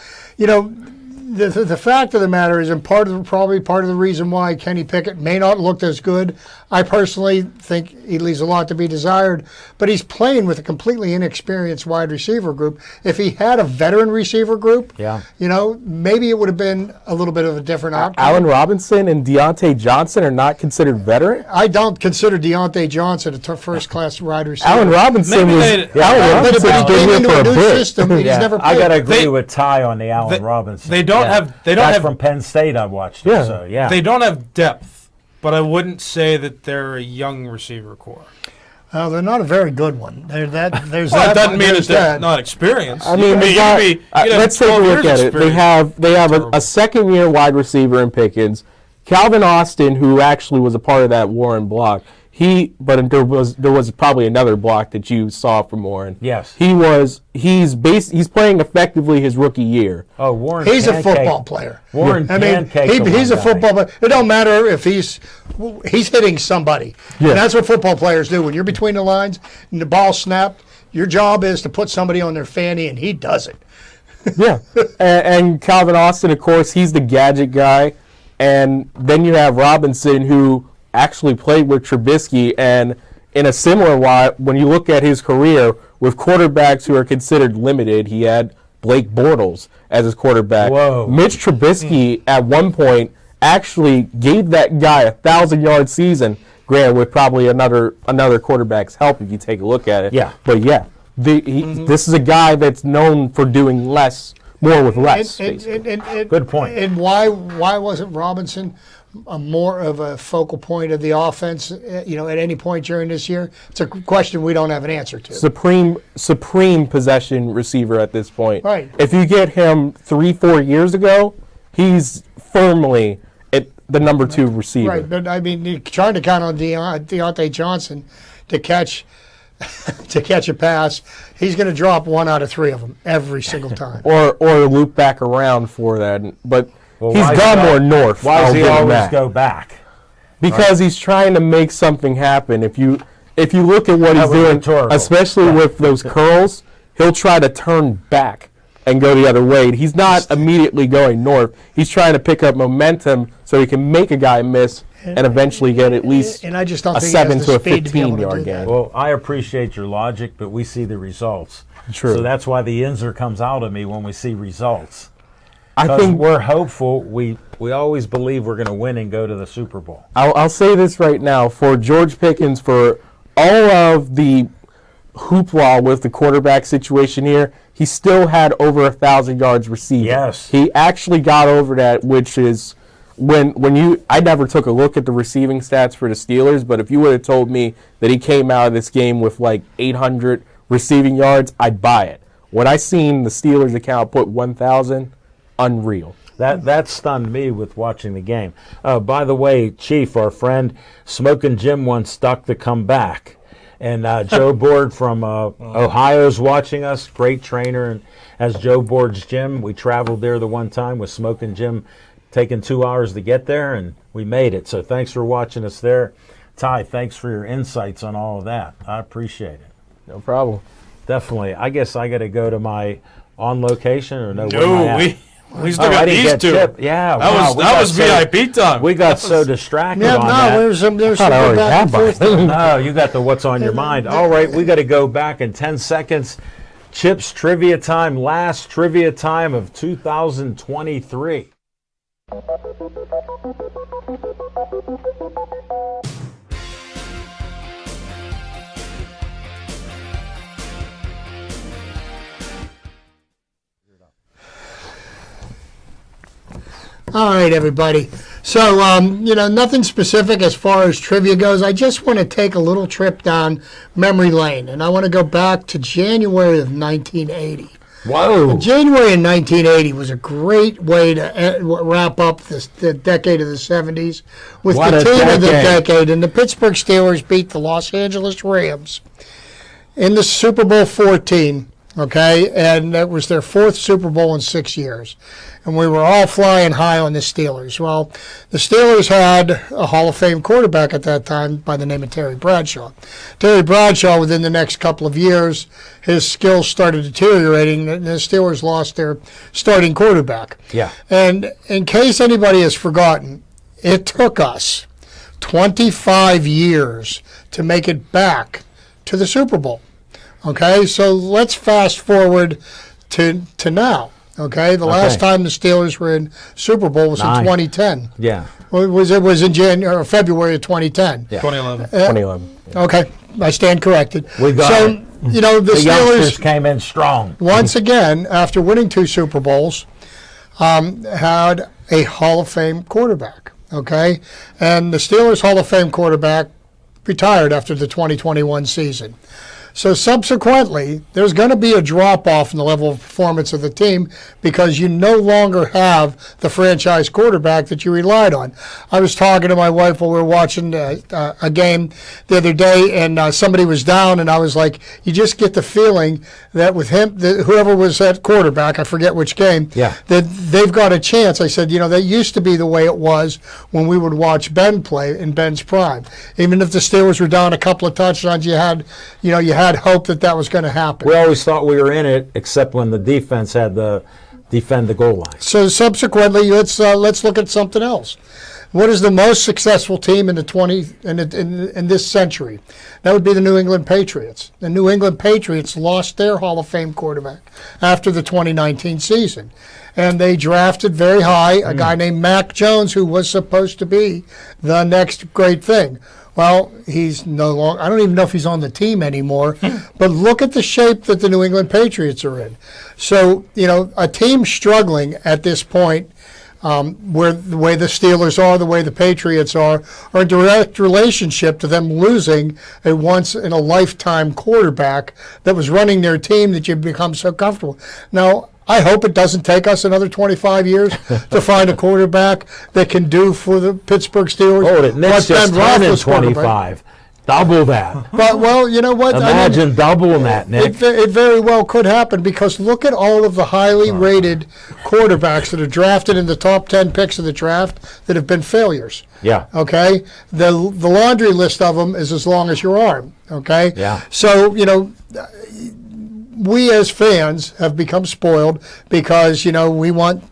the fact of the matter is, and probably part of the reason why Kenny Pickett may not look as good. I personally think he leaves a lot to be desired, but he's playing with a completely inexperienced wide receiver group. If he had a veteran receiver group, Yeah. Maybe it would have been a little bit of a different outcome. Allen Robinson and Deontay Johnson are not considered veteran. I don't consider Deontay Johnson a first-class wide receiver. Allen Robinson Maybe was. they- Allen But Robinson's he been came here into for a a new bit. system. He's never I played. got to agree They- with Ty on the Allen Robinson. they don't have- they don't That's have- from Penn State. I watched it. Yeah. So yeah. They don't have depth, but I wouldn't say that they're a young receiver core. They're not a very good one. There's Well, that. it doesn't mean that there's they're that. not experienced. I mean, you could have let's take a 12 look years at it. They experience. have a second-year wide receiver in Pickens, Calvin Austin, who actually was a part of that Warren block. But there was probably another block that you saw from Warren. Yes. He's playing effectively his rookie year. Oh, Warren. He's a Pancake. football player. Warren I mean, Pancake. he's a football player. It don't matter if he's hitting somebody. Yeah. And that's what football players do. When you're between the lines and the ball snapped, your job is to put somebody on their fanny, and he does it. Yeah, and Calvin Austin, of course, he's the gadget guy. And then you have Robinson, who actually played with Trubisky. And in a similar way, when you look at his career with quarterbacks who are considered limited, he had Blake Bortles as his quarterback. Whoa. Mitch Trubisky, at one point, actually gave that guy a 1,000-yard season, granted with probably another quarterback's help if you take a look at it. Yeah. But yeah, this is a guy that's known for doing more with less. basically. Good point. And why wasn't Robinson more of a focal point of the offense? At any point during this year, it's a question we don't have an answer to. Supreme possession receiver at this point. Right. If you get him 3-4 years ago, he's firmly at the number 2 receiver. Right, but I mean, you're trying to count on Deontay Johnson to catch a pass. He's going to drop 1 out of 3 of them every single time. Or loop back around for that. But Well, he's why gone does he- more north. Why I'll does he give him always that. go back? Because he's trying to make something happen. If you look at what That he's was doing, rhetorical. especially with those curls, he'll try to turn back and go the other way. He's not immediately going north. He's trying to pick up momentum so he can make a guy miss and eventually get at least And I just don't a think he has 7 the to a speed to be able to 15-yard do that. gain. Well, I appreciate your logic, but we see the results. True. So that's why the Inzer comes out of me when we see results. I Because think we're hopeful. We always believe we're going to win and go to the Super Bowl. I'll say this right now. For George Pickens, for all of the hoopla with the quarterback situation here, he still had over 1,000 yards receiving. Yes. He actually got over that, which is I never took a look at the receiving stats for the Steelers, but if you would have told me that he came out of this game with like 800 receiving yards, I'd buy it. When I seen the Steelers account put 1,000, unreal. That stunned me with watching the game. By the way, Chief, our friend, Smoking Jim wants Duck to come back. And Joe Board from Ohio's watching us. Great trainer. And as Joe Board's gym, we traveled there the one time with Smoking Jim, taking 2 hours to get there, and we made it. So thanks for watching us there. Ty, thanks for your insights on all of that. I appreciate it. No problem. Definitely. I guess I got to go to my on location or no? No, we still I got didn't these get two. Chip. Yeah, That was VIP time. We got so distracted Yeah, on no, that. there's some I already back and had mine. forth. No, you got the what's on your mind. All right, we got to go back in 10 seconds. Chip's trivia time, last trivia time of 2023. All right, everybody. So, nothing specific as far as trivia goes. I just want to take a little trip down memory lane, and I want to go back to January of 1980. Whoa. January of 1980 was a great way to wrap up the decade of the 70s with What the a team of the decade. decade. And the Pittsburgh Steelers beat the Los Angeles Rams in the Super Bowl 14, okay? And that was their fourth Super Bowl in 6 years. And we were all flying high on the Steelers. Well, the Steelers had a Hall of Fame quarterback at that time by the name of Terry Bradshaw. Terry Bradshaw, within the next couple of years, his skills started deteriorating, and the Steelers lost their starting quarterback. Yeah. And in case anybody has forgotten, it took us 25 years to make it back to the Super Bowl. Okay, so let's fast forward to now. Okay, the last time the Steelers were in Super Bowl was in 2010. Yeah. Well, it was in January or February of 2010. Yeah. 2011. 2011. Okay, I stand corrected. We got so, it. The youngsters Steelers, came in strong. once again, after winning 2 Super Bowls, had a Hall of Fame quarterback. Okay, and the Steelers Hall of Fame quarterback retired after the 2021 season. So subsequently, there's going to be a drop-off in the level of performance of the team because you no longer have the franchise quarterback that you relied on. I was talking to my wife while we were watching a game the other day, and somebody was down, and I was like, you just get the feeling that with him, whoever was at quarterback, I forget which game, Yeah. that they've got a chance. I said, that used to be the way it was when we would watch Ben play in Ben's prime. Even if the Steelers were down a couple of touchdowns, you had hope that was going to happen. We always thought we were in it, except when the defense had to defend the goal line. So subsequently, let's look at something else. What is the most successful team in this century? That would be the New England Patriots. The New England Patriots lost their Hall of Fame quarterback after the 2019 season. And they drafted very high a guy named Mac Jones, who was supposed to be the next great thing. Well, he's no longer, I don't even know if he's on the team anymore, but look at the shape that the New England Patriots are in. So, a team struggling at this point, where the way the Steelers are, the way the Patriots are in direct relationship to them losing a once-in-a-lifetime quarterback that was running their team that you've become so comfortable. Now, I hope it doesn't take us another 25 years to find a quarterback that can do for the Pittsburgh Steelers. Hold it. Nick's what just Ben turning Roethlisberger- 25. Double that. But, well, you know what? Imagine doubling that, Nick. It very well could happen because look at all of the highly rated quarterbacks that are drafted in the top 10 picks of the draft that have been failures. Yeah. Okay? The laundry list of them is as long as your arm. Okay? Yeah. So, we as fans have become spoiled because, we want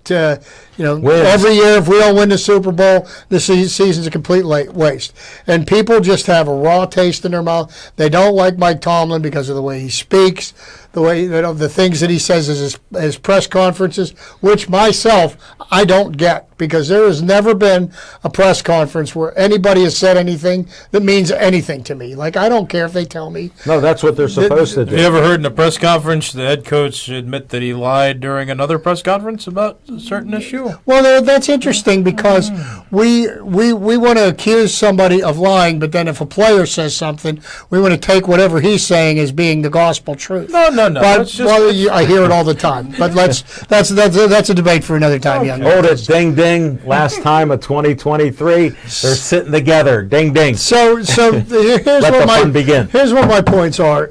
every year if we don't win the Super Bowl, the season's a complete waste. And people just have a raw taste in their mouth. They don't like Mike Tomlin because of the way he speaks, the way the things that he says at his press conferences, which myself I don't get because there has never been a press conference where anybody has said anything that means anything to me. Like I don't care if they tell me. No, that's what they're supposed to Have you do. ever heard in a press conference the head coach admit that he lied during another press conference about a certain issue? Well, that's interesting because we want to accuse somebody of lying, but then if a player says something, we want to take whatever he's saying as being the gospel truth. No. But It's just, I hear it all the time. But that's a debate for another time, young man. Hold it. Ding, ding. ding. Last time of 2023. They're sitting together. Ding, ding. So here's Let what the fun begin. Here's what my points are.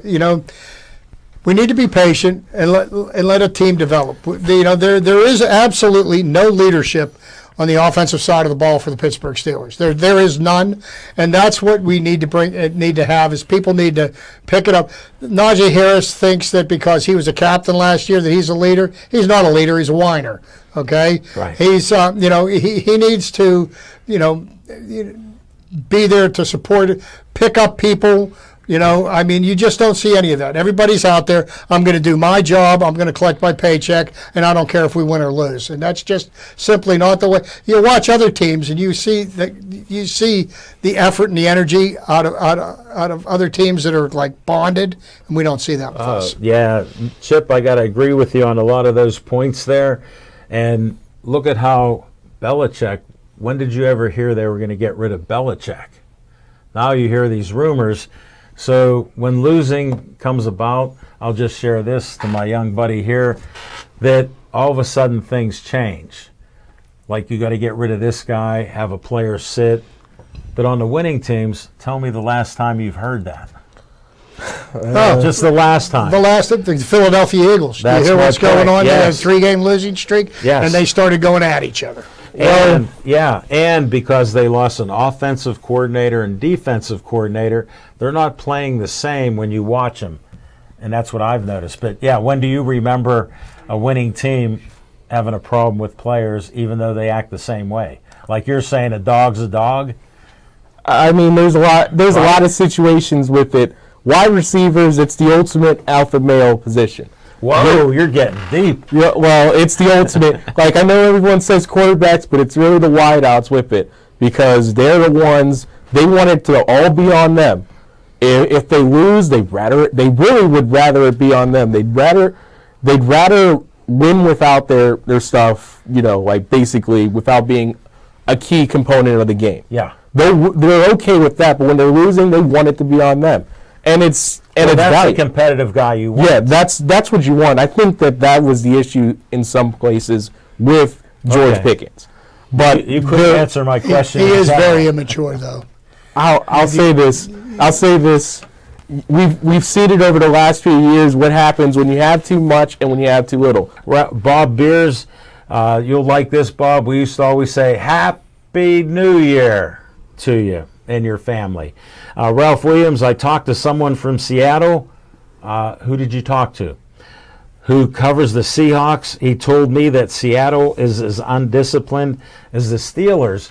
We need to be patient and let a team develop. There is absolutely no leadership on the offensive side of the ball for the Pittsburgh Steelers. There is none, and that's what we need to have is people need to pick it up. Najee Harris thinks that because he was a captain last year that he's a leader. He's not a leader. He's a whiner. Okay. Right. He's he needs to be there to support, pick up people. You just don't see any of that. Everybody's out there. I'm going to do my job. I'm going to collect my paycheck, and I don't care if we win or lose. And that's just simply not the way. You watch other teams, and you see the effort and the energy out of other teams that are like bonded, and we don't see that with us. Yeah, Chip, I got to agree with you on a lot of those points there. And look at how Belichick. When did you ever hear they were going to get rid of Belichick? Now you hear these rumors. So when losing comes about, I'll just share this to my young buddy here, that all of a sudden things change. Like you got to get rid of this guy, have a player sit. But on the winning teams, tell me the last time you've heard that. Just the last time. The Philadelphia Eagles. Do you That's hear my what's going point, on? yes. They had a 3-game losing streak, Yes. and they started going at each other. And because they lost an offensive coordinator and defensive coordinator, they're not playing the same when you watch them. And that's what I've noticed. But, yeah, when do you remember a winning team having a problem with players even though they act the same way? Like you're saying a dog's a dog? I mean, there's a lot of situations with it. Wide receivers, it's the ultimate alpha male position. Whoa, you're getting deep. Yeah, well, it's the ultimate. Like, I know everyone says quarterbacks, but it's really the wideouts with it because they're the ones, they want it to all be on them. If they lose, they really would rather it be on them. They'd rather win without their stuff, like basically without being a key component of the game. Yeah. They're okay with that, but when they're losing, they want it to be on them. And it's that's right. the competitive guy you want. Yeah, that's what you want. I think that was the issue in some places with George Pickens. But You couldn't answer my question. He is very immature, though. I'll say this. We've seen it over the last few years what happens when you have too much and when you have too little. Bob Beers, you'll like this, Bob. We used to always say Happy New Year to you and your family. Ralph Williams, I talked to someone from Seattle. Who did you talk to? Who covers the Seahawks? He told me that Seattle is as undisciplined as the Steelers.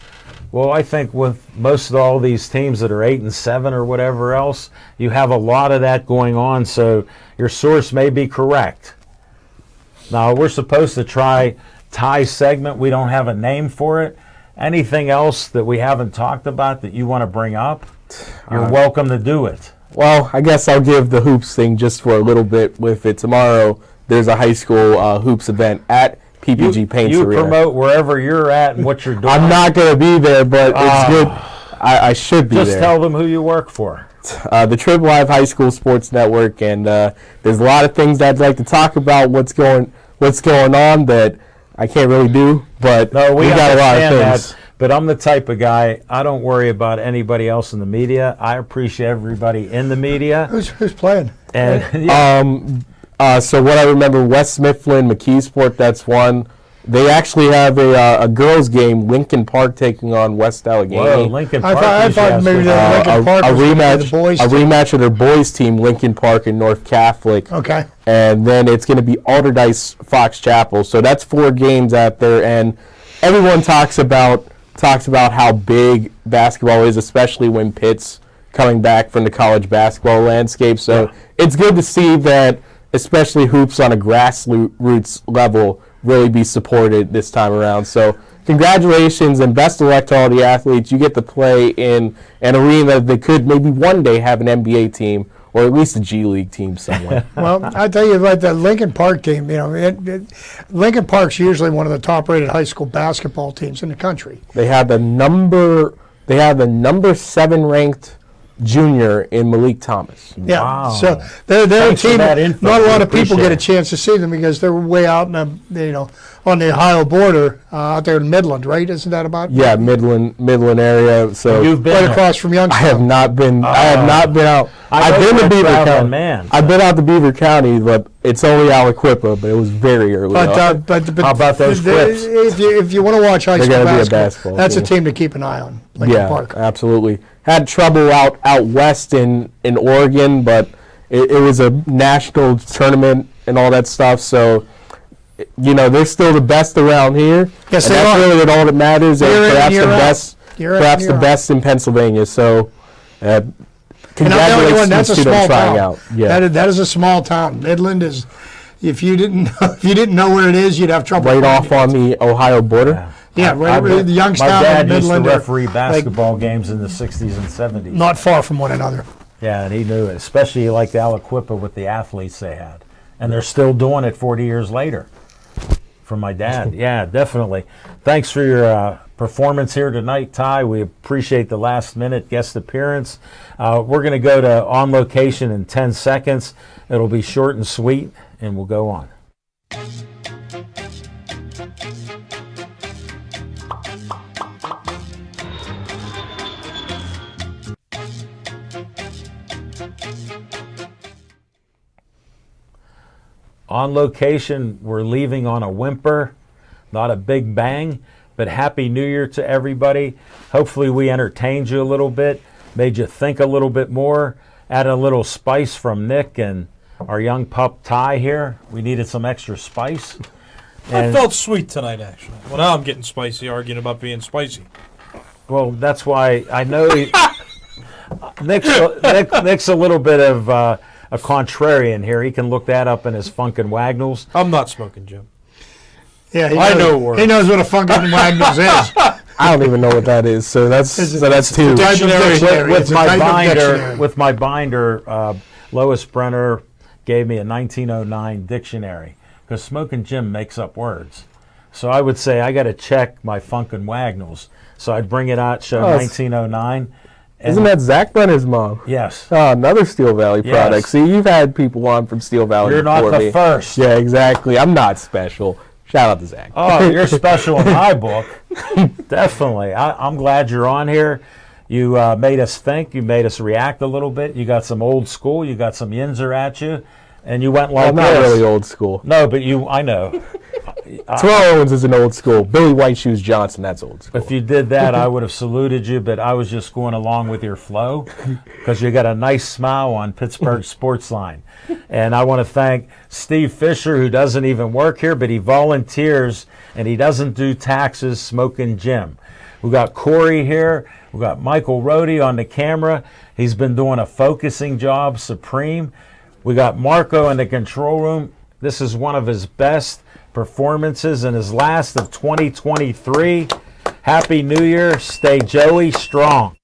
Well, I think with most of all these teams that are 8-7 or whatever else, you have a lot of that going on, so your source may be correct. Now, we're supposed to try Ty's segment. We don't have a name for it. Anything else that we haven't talked about that you want to bring up? You're welcome to do it. Well, I guess I'll give the hoops thing just for a little bit with it. Tomorrow, there's a high school hoops event at PPG Paints Arena. You promote wherever you're at and what you're doing. I'm not going to be there, but it's good. I should be there. Just tell them who you work for. The Triple Live High School Sports Network, and there's a lot of things I'd like to talk about. What's going on that I can't really do, but no, we got a lot of understand things. that. But I'm the type of guy, I don't worry about anybody else in the media. I appreciate everybody in the media. Who's playing? And so what I remember, West Mifflin, McKeesport, that's one. They actually have a girls' game, Lincoln Park taking on West Allegheny. Whoa, Lincoln Park. I thought maybe Lincoln Park was the boys' a team. rematch of their boys' team, Lincoln Park and North Catholic. Okay. And then it's going to be Alderdice Fox Chapel. So that's 4 games out there, and everyone talks about how big basketball is, especially when Pitt's coming back from the college basketball landscape. So it's good to see that, especially hoops on a grassroots level, really be supported this time around. So congratulations and best of luck to all the athletes. You get to play in an arena that could maybe one day have an NBA team or at least a G League team somewhere. Well, I tell you about the Lincoln Park team. Lincoln Park's usually one of the top-rated high school basketball teams in the country. They have the number 7 ranked junior in Malik Thomas. Yeah, Wow. so they're a Thanks for team. that info. Not a lot We of people appreciate get a it. chance to see them because they're way out in on the Ohio border out there in Midland, right? Isn't that about? Yeah, Midland area. So You've been Right there. across from Youngstown. I have not been. I have not been out. I've been to Beaver County. Man, I've been out to Beaver County, but it's only Aliquippa. But it was very early. But, on. but How about those clips? If you want to watch high They're school gonna be a basketball, basketball that's a team. team to keep an eye on. Lincoln Yeah, Park. absolutely. Had trouble out west in Oregon, but it was a national tournament and all that stuff. So, they're still the best around here. Yes, and they that's are. really all that matters. And Year in, perhaps year the out. best, Year in, perhaps year the out. best in Pennsylvania. So, And I'm telling you congratulations what, that's to a them small trying town. out. Yeah, That is a small town. Midland is. If you didn't know where it is, you'd have trouble. right finding off it. on the Ohio border. Yeah, right. The Youngstown My dad and used to Midland are referee basketball games in the 60s and 70s. not far from one another. Yeah, and he knew it, especially like Aliquippa with the athletes they had. And they're still doing it 40 years later. From my dad. Yeah, definitely. Thanks for your performance here tonight, Ty. We appreciate the last minute guest appearance. We're going to go to On Location in 10 seconds. It'll be short and sweet, and we'll go on. On Location, we're leaving on a whimper, not a big bang, but Happy New Year to everybody. Hopefully we entertained you a little bit, made you think a little bit more, added a little spice from Nick and our young pup Ty here. We needed some extra spice. I And- felt sweet tonight, actually. Well, now I'm getting spicy, arguing about being spicy. Well, that's why I know Nick's a little bit of a contrarian here. He can look that up in his Funkin' Wagnalls. I'm not smoking, Jim. Yeah, I know words. He knows what a funkin' Wagnalls is. I don't even know what that is. So that's two. Type of dictionary. With It's a my type of binder, dictionary. Lois Brenner gave me a 1909 dictionary because Smokin' Jim makes up words. So I would say I got to check my Funkin' Wagnalls. So I'd bring it out, show Oh, 1909. and- Isn't that Zach Brenner's mom? Yes. Oh, another Steel Valley Yes. product. See, you've had people on from Steel Valley You're not before the me. first. Yeah, exactly. I'm not special. Shout out to Zach. Oh, you're special in my book. Definitely. I'm glad you're on here. You made us think. You made us react a little bit. You got some old school. You got some Yinzer at you. And you went like I'm not this. really old school. No, but I know. Terrell Owens is an old school. Billy White Shoes Johnson, that's old school. If you did that, I would have saluted you, but I was just going along with your flow because you got a nice smile on Pittsburgh Sportsline. And I want to thank Steve Fisher, who doesn't even work here, but he volunteers and he doesn't do taxes, Smokin' Jim. We got Corey here. We got Michael Rohde on the camera. He's been doing a focusing job, supreme. We got Marco in the control room. This is one of his best performances and his last of 2023. Happy New Year. Stay Joey strong.